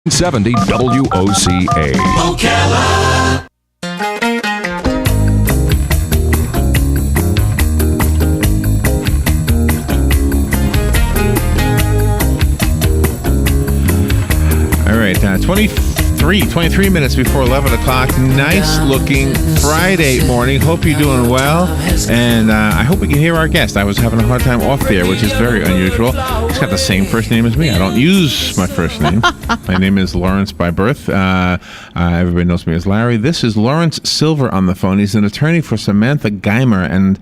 70 WOCA. Ocala. All right, 23 minutes before 11 o'clock. Nice looking Friday morning. Hope you're doing well. And I hope we can hear our guest. I was having a hard time off there, which is very unusual. He's got the same first name as me. I don't use my first name. My name is Lawrence by birth. Everybody knows me as Larry. This is Lawrence Silver on the phone. He's an attorney for Samantha Geimer. And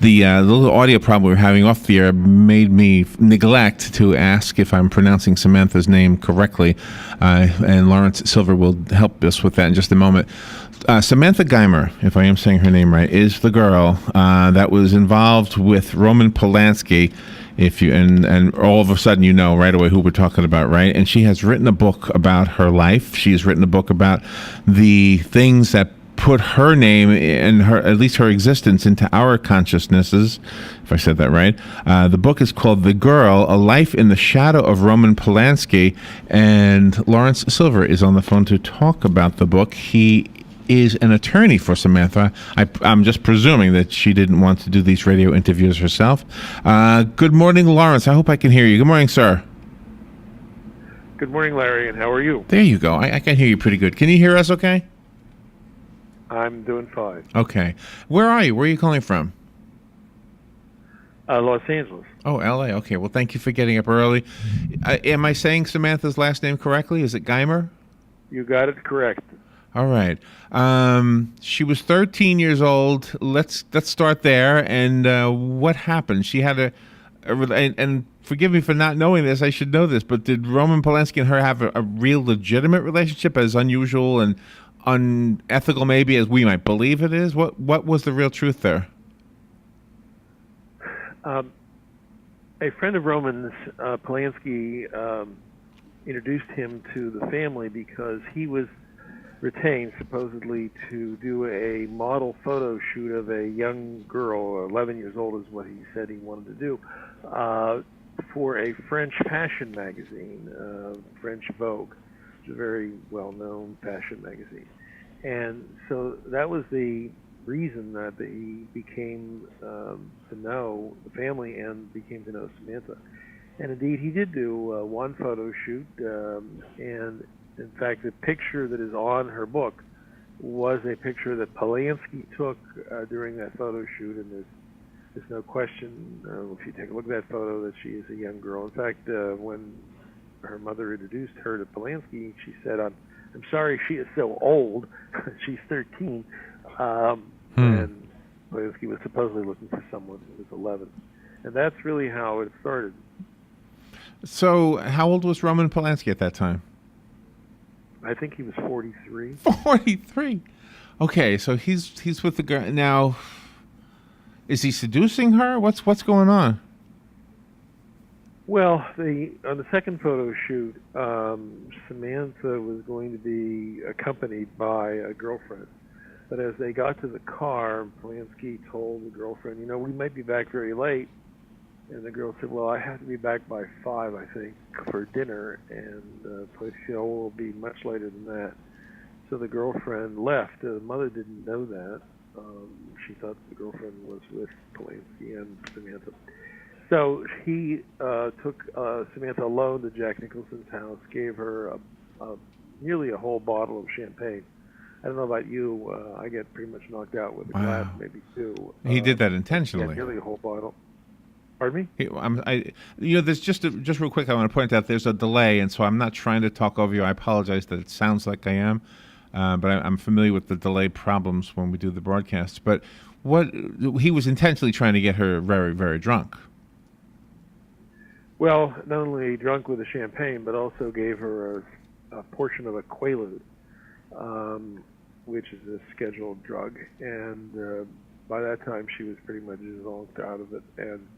the little audio problem we were having off the air made me neglect to ask if I'm pronouncing Samantha's name correctly. And Lawrence Silver will help us with that in just a moment. Samantha Geimer, if I am saying her name right, is the girl that was involved with Roman Polanski. If you and all of a sudden you know right away who we're talking about, right? And she has written a book about her life. She's written a book about the things that put her name and her, at least her existence, into our consciousnesses, if I said that right. The book is called The Girl, A Life in the Shadow of Roman Polanski, and Lawrence Silver is on the phone to talk about the book. He is an attorney for Samantha. I'm just presuming that she didn't want to do these radio interviews herself. Good morning, Lawrence. I hope I can hear you. Good morning, sir. Good morning, Larry, and how are you? There you go. I can hear you pretty good. Can you hear us okay? I'm doing fine. Okay. Where are you? Where are you calling from? Los Angeles. Oh, L.A. Okay. Well, thank you for getting up early. Am I saying Samantha's last name correctly? Is it Geimer? You got it correct. All right. She was 13 years old. Let's start there. And what happened? She had and forgive me for not knowing this. I should know this. But did Roman Polanski and her have a real legitimate relationship, as unusual and unethical maybe as we might believe it is? What was the real truth there? A friend of Roman's, Polanski, introduced him to the family because he was retained supposedly to do a model photo shoot of a young girl, 11 years old is what he said he wanted to do, for a French fashion magazine, French Vogue. A very well-known fashion magazine. And so that was the reason that he became to know the family and became to know Samantha. And indeed, he did do one photo shoot, and in fact, the picture that is on her book was a picture that Polanski took during that photo shoot, and there's no question, if you take a look at that photo, that she is a young girl. In fact, when her mother introduced her to Polanski, she said, I'm sorry she is so old. She's 13. And Polanski was supposedly looking for someone who was 11. And that's really how it started. So how old was Roman Polanski at that time? I think he was 43. 43? Okay, so he's with the girl. Now, is he seducing her? What's going on? Well, on the second photo shoot, Samantha was going to be accompanied by a girlfriend. But as they got to the car, Polanski told the girlfriend, we might be back very late. And the girl said, well, I have to be back by 5, I think, for dinner. And Polanski said, oh, we'll be much later than that. So the girlfriend left. The mother didn't know that. She thought the girlfriend was with Polanski and Samantha. So he took Samantha alone to Jack Nicholson's house, gave her nearly a whole bottle of champagne. I don't know about you. I get pretty much knocked out with a glass, maybe two. He did that intentionally. Nearly a whole bottle. Pardon me? There's just real quick, I want to point out there's a delay, and so I'm not trying to talk over you. I apologize that it sounds like I am, but I'm familiar with the delay problems when we do the broadcasts. But he was intentionally trying to get her very, very drunk. Well, not only drunk with the champagne, but also gave her a portion of a Quaalude, which is a scheduled drug. And by that time, she was pretty much zonked out of it. And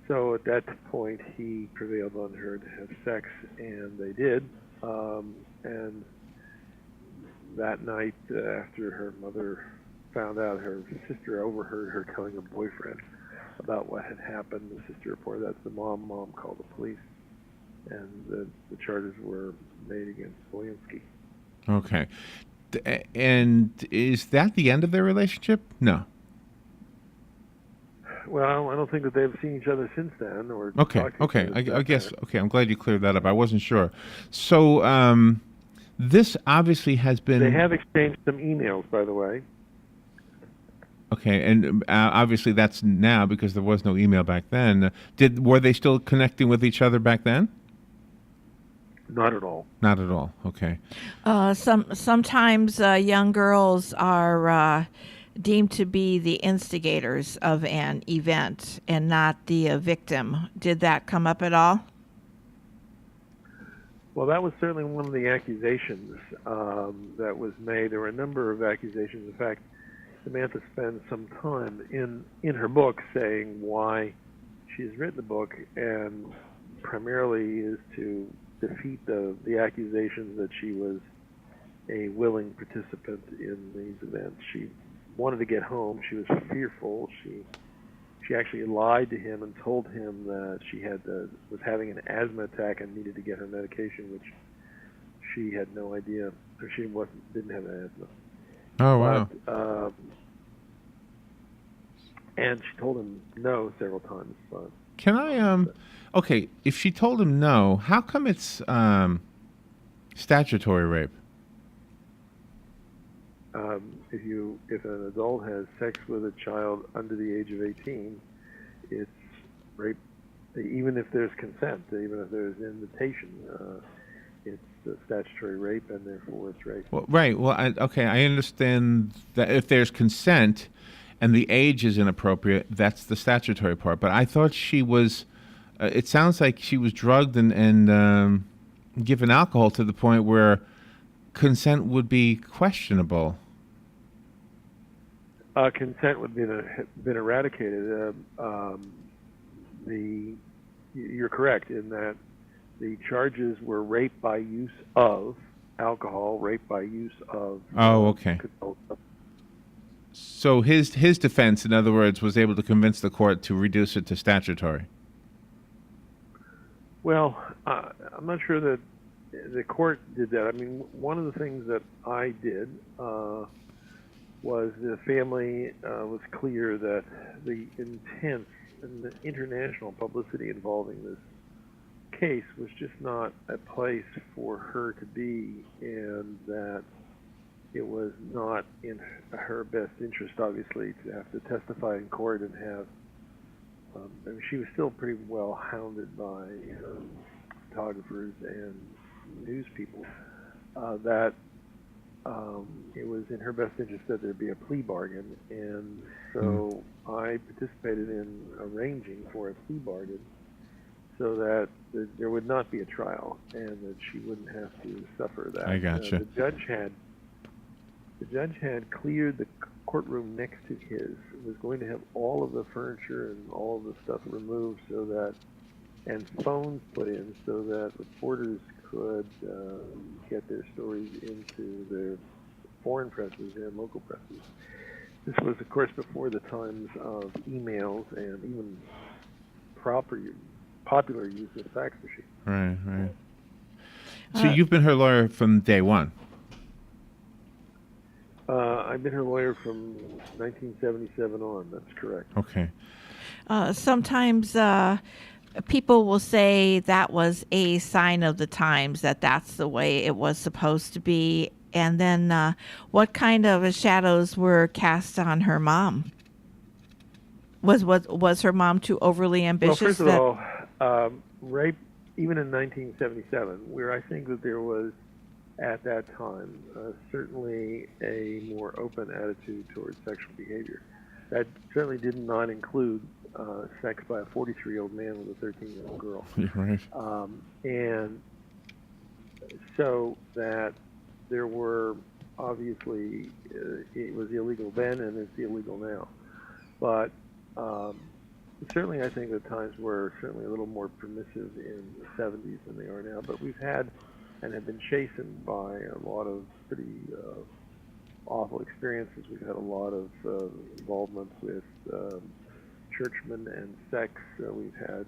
so at that point, he prevailed on her to have sex, and they did. And that night, after her mother found out, her sister overheard her telling her boyfriend about what had happened. The sister reported that to the mom. Mom called the police. and the charges were made against Polanski. Okay. And is that the end of their relationship? No. Well, I don't think that they've seen each other since then, or Okay. talked to each Okay. other I since guess. then. Okay. I'm glad you cleared that up. I wasn't sure. So this obviously has been. They have exchanged some emails, by the way. Okay, and obviously that's now because there was no email back then. Were they still connecting with each other back then? Not at all. Not at all. Okay. Sometimes young girls are deemed to be the instigators of an event and not the victim. Did that come up at all? Well, that was certainly one of the accusations that was made. There were a number of accusations. In fact, Samantha spends some time in her book saying why she's written the book, and primarily is to defeat the accusations that she was a willing participant in these events. She wanted to get home. She was fearful. She actually lied to him and told him that she was having an asthma attack and needed to get her medication, which she had no idea, or she didn't have asthma. Oh wow. But, and she told him no several times. But, Can I Okay, if she told him no, how come it's statutory rape? If an adult has sex with a child under the age of 18, it's rape. Even if there's consent, even if there's invitation, it's statutory rape, and therefore it's rape. Well, right. Well, I understand that if there's consent and the age is inappropriate, that's the statutory part. But I thought she was. It sounds like she was drugged and given alcohol to the point where consent would be questionable. Consent would have been eradicated. You're correct in that the charges were rape by use of alcohol, rape by use of. Oh, okay. So his defense, in other words, was able to convince the court to reduce it to statutory. Well, I'm not sure that the court did that. I mean, one of the things that I did was the family was clear that the intense and the international publicity involving this case was just not a place for her to be, and that it was not in her best interest, obviously, to have to testify in court and have. I mean, she was still pretty well hounded by photographers and news people. That it was in her best interest that there be a plea bargain, and so I participated in arranging for a plea bargain so that there would not be a trial and that she wouldn't have to suffer that. I gotcha. The judge had cleared the courtroom next to his. It was going to have all of the furniture and all of the stuff removed and phones put in so that reporters could get their stories into their foreign presses and local presses. This was, of course, before the times of emails and even popular use of fax machines. Right. So you've been her lawyer from day one. I've been her lawyer from 1977 on. That's correct. Okay. Sometimes people will say that was a sign of the times, that's the way it was supposed to be. And then what kind of shadows were cast on her mom? Was her mom too overly ambitious? Well, first of all, rape, even in 1977, where I think that there was, at that time, certainly a more open attitude towards sexual behavior. That certainly did not include sex by a 43-year-old man with a 13-year-old girl. You're right. And so that there were, obviously, it was illegal then and it's illegal now. But certainly I think the times were certainly a little more permissive in the 70s than they are now. But we've had and have been chastened by a lot of pretty awful experiences. We've had a lot of involvement with churchmen and sex. We've had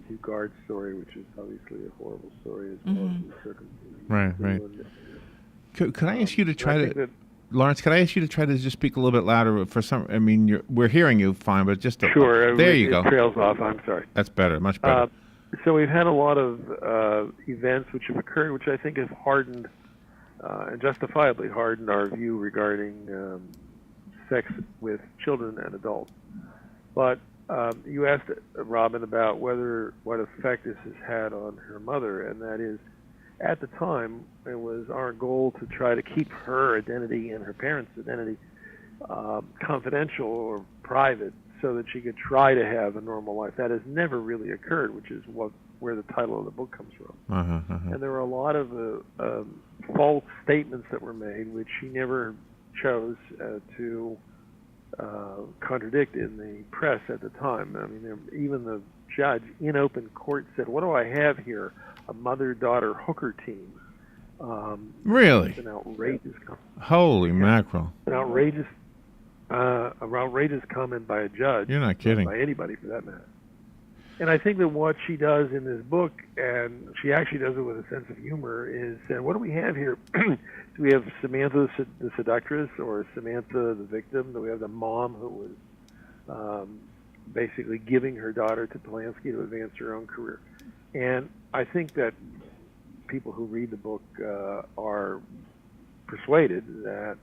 Matthew Guard's story, which is obviously a horrible story as well as the circumstances. Right. Could I ask you to try to, Lawrence? Could I ask you to try to just speak a little bit louder for some? I mean, we're hearing you fine, but just sure. There you go. It trails off. I'm sorry. That's better. Much better. So we've had a lot of events which have occurred, which I think have hardened and justifiably hardened our view regarding sex with children and adults. But you asked Robin about what effect this has had on her mother, and that is, at the time, it was our goal to try to keep her identity and her parents' identity confidential or private, so that she could try to have a normal life. That has never really occurred, which is where the title of the book comes from. And there were a lot of false statements that were made, which she never chose to contradict in the press at the time. I mean, even the judge in open court said, "What do I have here? A mother-daughter hooker team." Really? It's an outrageous comment. Holy mackerel! An outrageous comment by a judge. You're not kidding. By anybody, for that matter. And I think that what she does in this book, and she actually does it with a sense of humor, is what do we have here? Do we have Samantha the seductress, or Samantha the victim? Do we have the mom who was basically giving her daughter to Polanski to advance her own career? And I think that people who read the book are persuaded that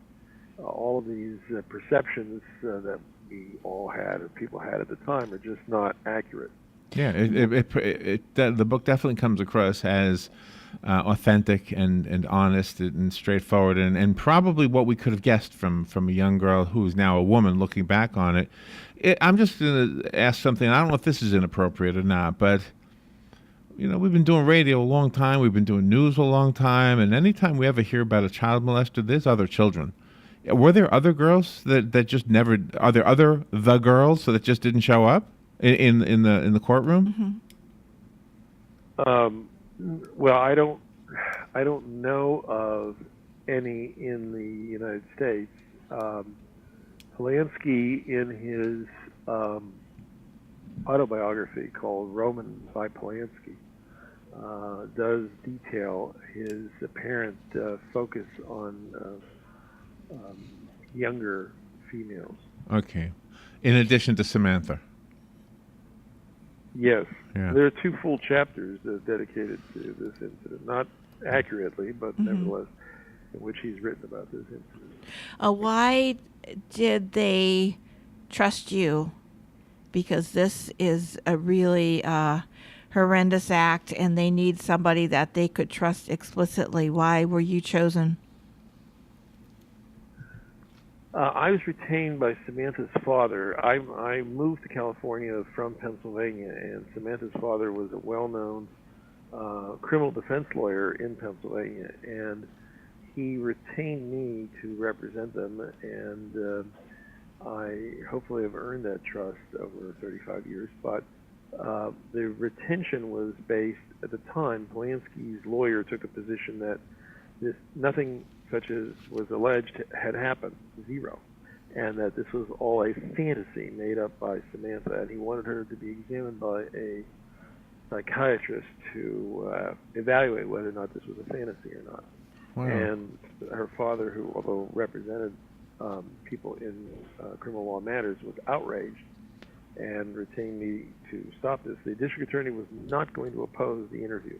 all of these perceptions that we all had, or people had at the time, are just not accurate. Yeah, the book definitely comes across as authentic and honest and straightforward, and probably what we could have guessed from a young girl who is now a woman looking back on it. I'm just going to ask something. I don't know if this is inappropriate or not, but we've been doing radio a long time. We've been doing news a long time, and anytime we ever hear about a child molester, there's other children. Were there other girls that just never? Are there other the girls that just didn't show up in the courtroom? Well, I don't know of any in the United States. Polanski, in his autobiography called Roman by Polanski, does detail his apparent focus on younger females. Okay. In addition to Samantha. Yes. Yeah. There are 2 full chapters dedicated to this incident. Not accurately, but nevertheless, in which he's written about this incident. Why did they trust you? Because this is a really horrendous act, and they need somebody that they could trust explicitly. Why were you chosen? I was retained by Samantha's father. I moved to California from Pennsylvania, and Samantha's father was a well-known criminal defense lawyer in Pennsylvania, and he retained me to represent them, and I hopefully have earned that trust over 35 years. But the retention was based, at the time, Polanski's lawyer took a position that nothing such as was alleged had happened, zero, and that this was all a fantasy made up by Samantha, and he wanted her to be examined by a psychiatrist to evaluate whether or not this was a fantasy or not. Wow. And her father, who although represented people in criminal law matters, was outraged and retained me to stop this. The district attorney was not going to oppose the interview.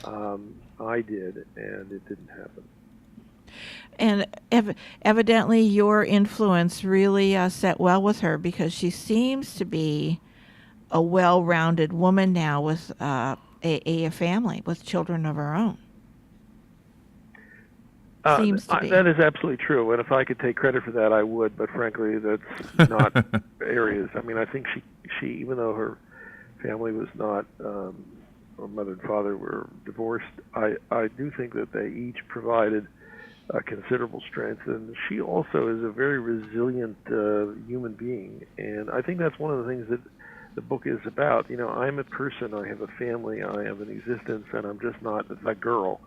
I did, and it didn't happen. And evidently your influence really set well with her, because she seems to be a well-rounded woman now with a family, with children of her own. Seems to be. That is absolutely true, and if I could take credit for that, I would, but frankly, that's not areas. I mean, I think she even though her family was not, her mother and father were divorced, I do think that they each provided considerable strength, and she also is a very resilient human being, and I think that's one of the things that the book is about. I'm a person, I have a family, I have an existence, and I'm just not the girl,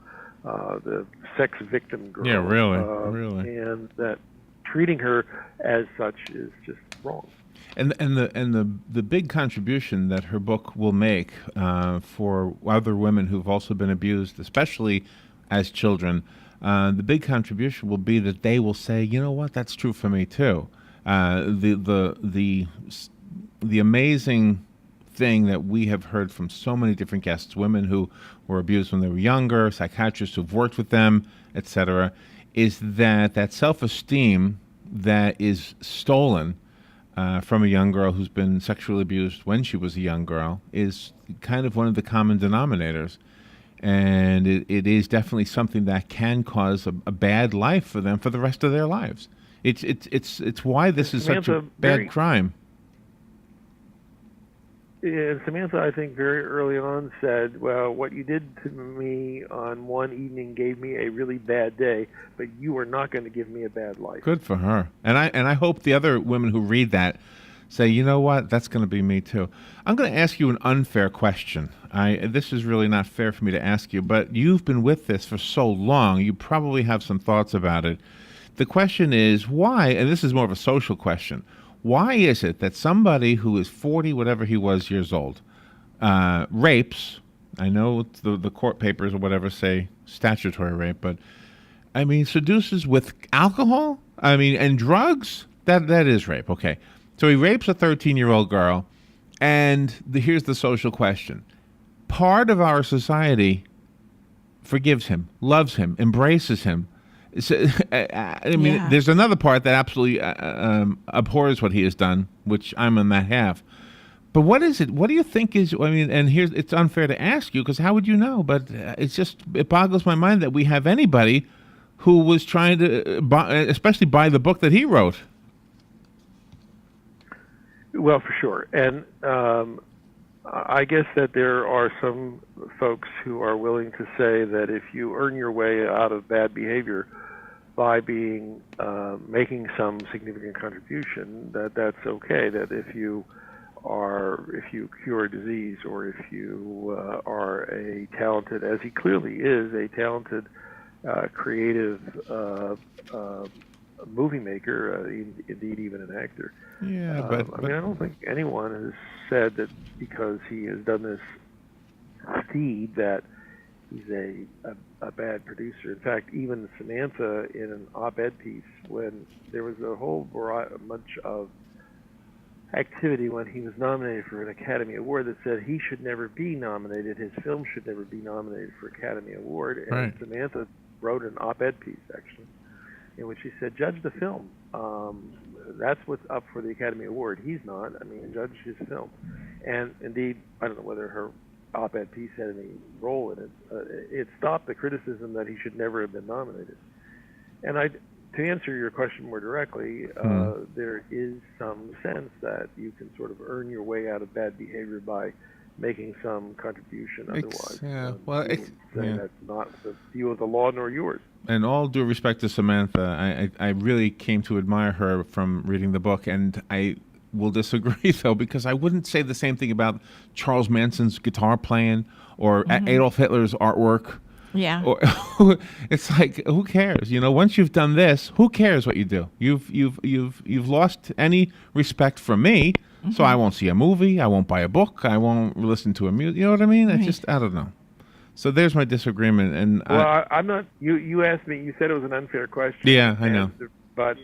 the sex victim girl. Yeah, really. And that treating her as such is just wrong. And the big contribution that her book will make for other women who've also been abused, especially as children, the big contribution will be that they will say, you know what, that's true for me too. The amazing thing that we have heard from so many different guests, women who were abused when they were younger, psychiatrists who've worked with them, etc., is that self-esteem that is stolen from a young girl who's been sexually abused when she was a young girl is kind of one of the common denominators. And it is definitely something that can cause a bad life for them for the rest of their lives. It's why this is such a bad crime. Yeah, Samantha, I think, very early on said, well, what you did to me on one evening gave me a really bad day, but you are not going to give me a bad life. Good for her. And I hope the other women who read that say, you know what, that's going to be me too. I'm going to ask you an unfair question. This is really not fair for me to ask you, but you've been with this for so long, you probably have some thoughts about it. The question is, why, and this is more of a social question, why is it that somebody who is 40, whatever he was, years old, rapes, I know the court papers or whatever say statutory rape, but I mean, seduces with alcohol? I mean, and drugs? That is rape, okay. So he rapes a 13-year-old girl, and here's the social question. Part of our society forgives him, loves him, embraces him. So, I mean, Yeah. There's another part that absolutely abhors what he has done, which I'm in that half. But what is it? What do you think is? I mean, and here's it's unfair to ask you because how would you know? But it boggles my mind that we have anybody who was trying to, especially buy the book that he wrote. Well, for sure. And I guess that there are some folks who are willing to say that if you earn your way out of bad behavior by making some significant contribution, that's okay. That if you cure a disease, or if you are a talented, as he clearly is, a talented, creative movie maker, indeed even an actor. Yeah, but I mean, I don't think anyone has said that because he has done this deed that he's a bad producer. In fact, even Samantha, in an op-ed piece, when there was a whole bunch of activity when he was nominated for an Academy Award that said he should never be nominated, his film should never be nominated for Academy Award, and Right. Samantha wrote an op-ed piece, actually, in which she said, judge the film. That's what's up for the Academy Award. He's not. I mean, judge his film. And indeed, I don't know whether her op-ed piece had any role in it. It stopped the criticism that he should never have been nominated. And to answer your question more directly, there is some sense that you can sort of earn your way out of bad behavior by making some contribution otherwise. That's not the view of the law nor yours. And all due respect to Samantha, I really came to admire her from reading the book, and I will disagree, though, because I wouldn't say the same thing about Charles Manson's guitar playing or Adolf Hitler's artwork. Yeah. Or it's like, who cares? You know, once you've done this, who cares what you do? You've lost any respect for me, so I won't see a movie, I won't buy a book, I won't listen to a music. You know what I mean? Right. I don't know. So there's my disagreement. And I'm not. You asked me. You said it was an unfair question. Yeah, I know. But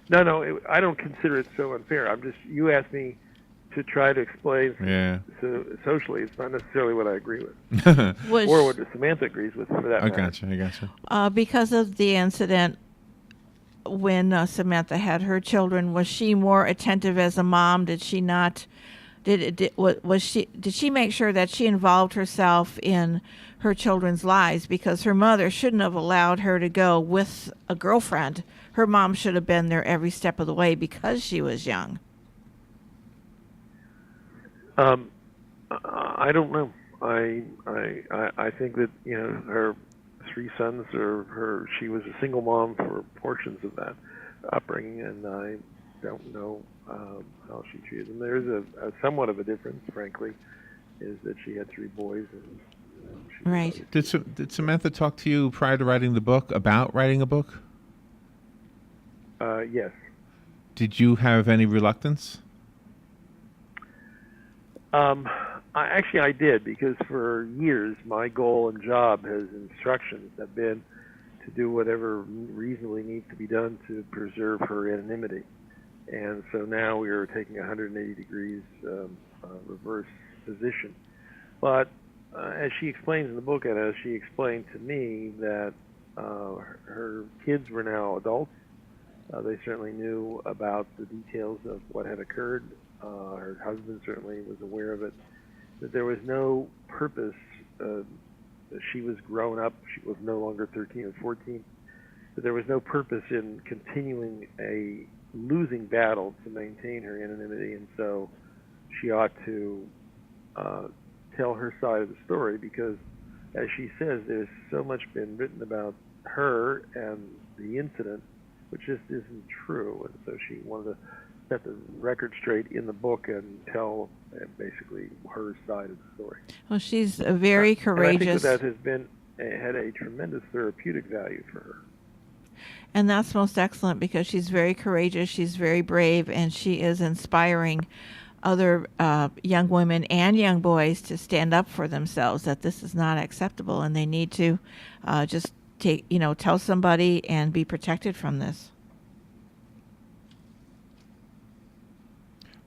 no, I don't consider it so unfair. You asked me to try to explain. Yeah. So socially, it's not necessarily what I agree with, or what Samantha agrees with, for that I matter. gotcha. Because of the incident when Samantha had her children, was she more attentive as a mom? Did she not? Did she make sure that she involved herself in her children's lives? Because her mother shouldn't have allowed her to go with a girlfriend. Her mom should have been there every step of the way because she was young. I don't know. I think that her three sons she was a single mom for portions of that upbringing, and I don't know how she treated them. There is a somewhat of a difference, frankly, is that she had three boys. And Right. Did Samantha talk to you prior to writing the book about writing a book? Yes. Did you have any reluctance? I did, because for years my goal and job as instructions have been to do whatever reasonably needs to be done to preserve her anonymity. And so now we are taking a 180 degrees reverse position. But as she explains in the book, and as she explained to me, that her kids were now adults. They certainly knew about the details of what had occurred. Her husband certainly was aware of it. That there was no purpose. She was grown up. She was no longer 13 or 14. That there was no purpose in continuing a losing battle to maintain her anonymity, and so she ought to tell her side of the story, because, as she says, there's so much been written about her and the incident, which just isn't true. And so she wanted to set the record straight in the book and tell basically her side of the story. Well, she's very courageous. And I think that has been had a tremendous therapeutic value for her. And that's most excellent, because she's very courageous, she's very brave, and she is inspiring other young women and young boys to stand up for themselves, that this is not acceptable and they need to just tell somebody and be protected from this.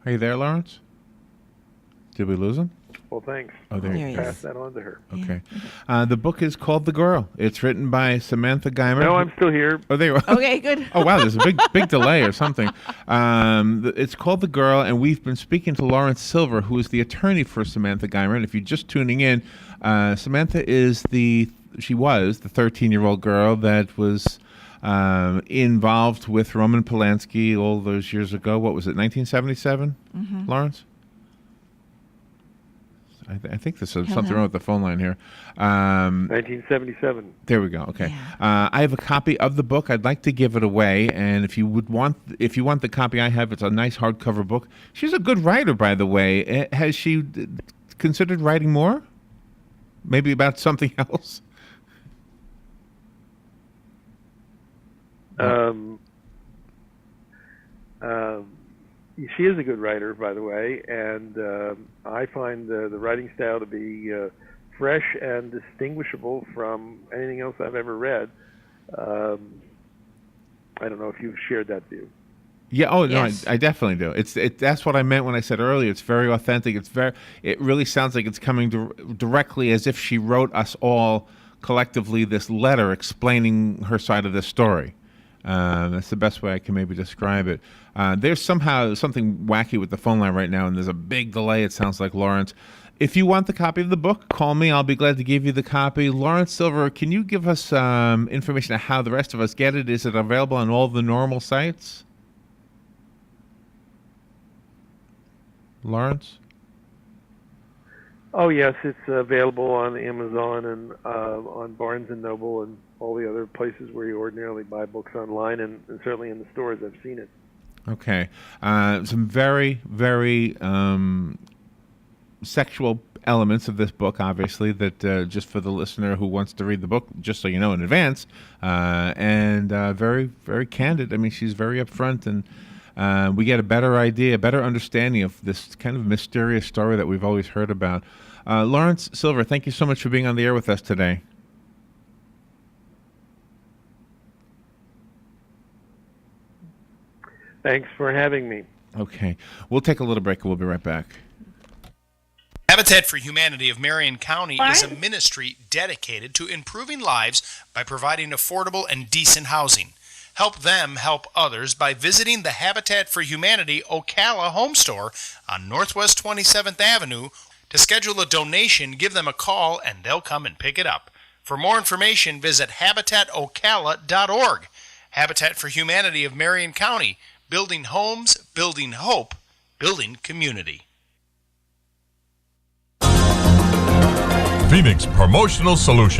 Are you there, Lawrence? Did we lose him? Well, thanks. Oh, there he Pass is. that on to her. Okay. The book is called The Girl. It's written by Samantha Geimer. No, I'm still here. Oh, there you are. Okay, good. Oh, wow, there's a big delay or something. It's called The Girl, and we've been speaking to Lawrence Silver, who is the attorney for Samantha Geimer. And if you're just tuning in, Samantha was the 13-year-old girl that was involved with Roman Polanski all those years ago. What was it, 1977, Lawrence? I think there's something wrong with the phone line here. 1977. There we go. Okay. Yeah. I have a copy of the book. I'd like to give it away, and if you want the copy I have, it's a nice hardcover book. She's a good writer, by the way. Has she considered writing more? Maybe about something else? She is a good writer, by the way, and I find the writing style to be fresh and distinguishable from anything else I've ever read. I don't know if you've shared that view. Yeah. Oh no, Yes. I definitely do. That's what I meant when I said earlier. It's very authentic. It really sounds like it's coming directly as if she wrote us all collectively this letter explaining her side of the story. That's the best way I can maybe describe it. There's somehow something wacky with the phone line right now, and there's a big delay, it sounds like, Lawrence. If you want the copy of the book, call me. I'll be glad to give you the copy. Lawrence Silver, can you give us information on how the rest of us get it? Is it available on all the normal sites? Lawrence? Oh, yes, it's available on Amazon and on Barnes & Noble and all the other places where you ordinarily buy books online, and certainly in the stores I've seen it. Okay. Some very, very sexual elements of this book, obviously, that just for the listener who wants to read the book, just so you know in advance, and very, very candid. I mean, she's very upfront, and we get a better idea, a better understanding of this kind of mysterious story that we've always heard about. Lawrence Silver, thank you so much for being on the air with us today. Thanks for having me. Okay. We'll take a little break and we'll be right back. Habitat for Humanity of Marion County is a ministry dedicated to improving lives by providing affordable and decent housing. Help them help others by visiting the Habitat for Humanity Ocala home store on Northwest 27th Avenue. To schedule a donation, give them a call and they'll come and pick it up. For more information, visit habitatocala.org. Habitat for Humanity of Marion County, building homes, building hope, building community. Phoenix Promotional Solutions.